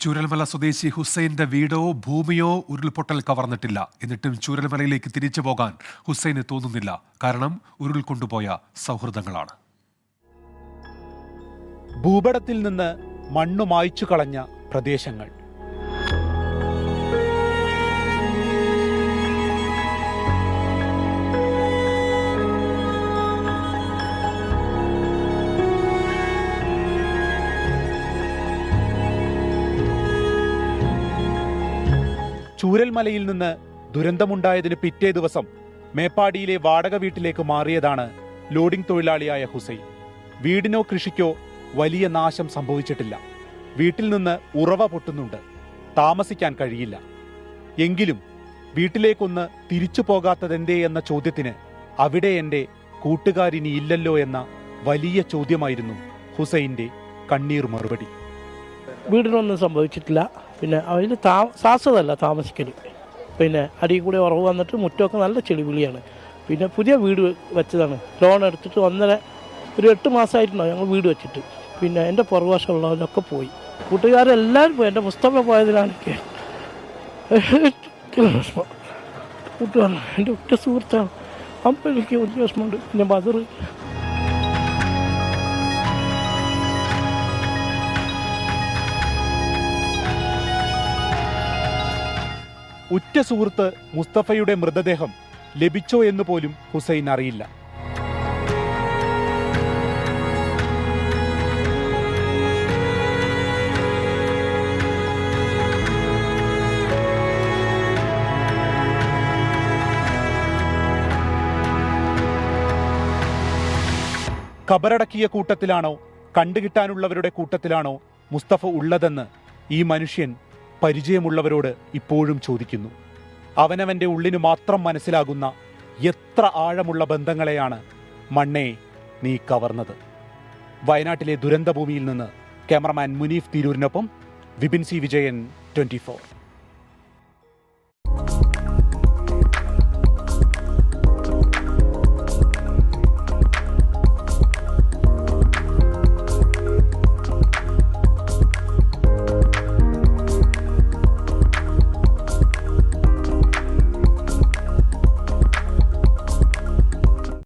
ചൂരൽമല സ്വദേശി ഹുസൈന്റെ വീടോ ഭൂമിയോ ഉരുൾപൊട്ടൽ കവർന്നിട്ടില്ല. എന്നിട്ടും ചൂരൽമലയിലേക്ക് തിരിച്ചു പോകാൻ ഹുസൈന് തോന്നുന്നില്ല. കാരണം ഉരുൾ കൊണ്ടുപോയ സൗഹൃദങ്ങളാണ്. ഭൂപടത്തിൽ നിന്ന് മണ്ണു മായ്ച്ചു കളഞ്ഞ പ്രദേശങ്ങൾ. ചൂരൽമലയിൽ നിന്ന് ദുരന്തമുണ്ടായതിന് പിറ്റേ ദിവസം മേപ്പാടിയിലെ വാടക വീട്ടിലേക്ക് മാറിയതാണ് ലോഡിംഗ് തൊഴിലാളിയായ ഹുസൈൻ. വീടിനോ കൃഷിക്കോ വലിയ നാശം സംഭവിച്ചിട്ടില്ല. വീട്ടിൽ നിന്ന് ഉറവ പൊട്ടുന്നുണ്ട്. താമസിക്കാൻ കഴിയില്ല. എങ്കിലും വീട്ടിലേക്കൊന്ന് തിരിച്ചു പോകാത്തതെന്തേ എന്ന ചോദ്യത്തിന് അവിടെ എൻ്റെ കൂട്ടുകാരിനി ഇല്ലല്ലോ എന്ന വലിയ ചോദ്യമായിരുന്നു ഹുസൈൻ്റെ കണ്ണീർ മറുപടി. വീടിനൊന്നും സംഭവിച്ചിട്ടില്ല. പിന്നെ അതിൽ ശാശ്വതമല്ല താമസിക്കൽ. പിന്നെ അടിയിൽ കൂടെ ഉറവ് വന്നിട്ട് മുറ്റമൊക്കെ നല്ല ചെളിവിളിയാണ്. പിന്നെ പുതിയ വീട് വെച്ചതാണ്. ലോൺ എടുത്തിട്ട് ഒരു 8 മാസമായിട്ടുണ്ടാവും ഞങ്ങൾ വീട് വെച്ചിട്ട്. പിന്നെ എൻ്റെ പുറകുവശമുള്ളവരൊക്കെ പോയി. കൂട്ടുകാരെല്ലാവരും പോയി. എൻ്റെ പുസ്തകം പോയതിലാണൊക്കെ കൂട്ടുകാരാണ്. എൻ്റെ ഒറ്റ സുഹൃത്താണ്. അപ്പം എനിക്ക് വലിയ വിഷമമുണ്ട്. പിന്നെ ബദർ ഉറ്റ സുഹൃത്ത് മുസ്തഫയുടെ മൃതദേഹം ലഭിച്ചോ എന്ന് പോലും ഹുസൈൻ അറിയില്ല. ഖബറടക്കിയ കൂട്ടത്തിലാണോ കണ്ടുകിട്ടാനുള്ളവരുടെ കൂട്ടത്തിലാണോ മുസ്തഫ ഉള്ളതെന്ന് ഈ മനുഷ്യൻ പരിചയമുള്ളവരോട് ഇപ്പോഴും ചോദിക്കുന്നു. അവനവൻ്റെ ഉള്ളിനു മാത്രം മനസ്സിലാകുന്ന എത്ര ആഴമുള്ള ബന്ധങ്ങളെയാണ് മണ്ണേ നീ കവർന്നത്. വയനാട്ടിലെ ദുരന്തഭൂമിയിൽ നിന്ന് ക്യാമറമാൻ മുനീഫ് തിരൂരിനൊപ്പം വിപിൻ സി വിജയൻ, 24.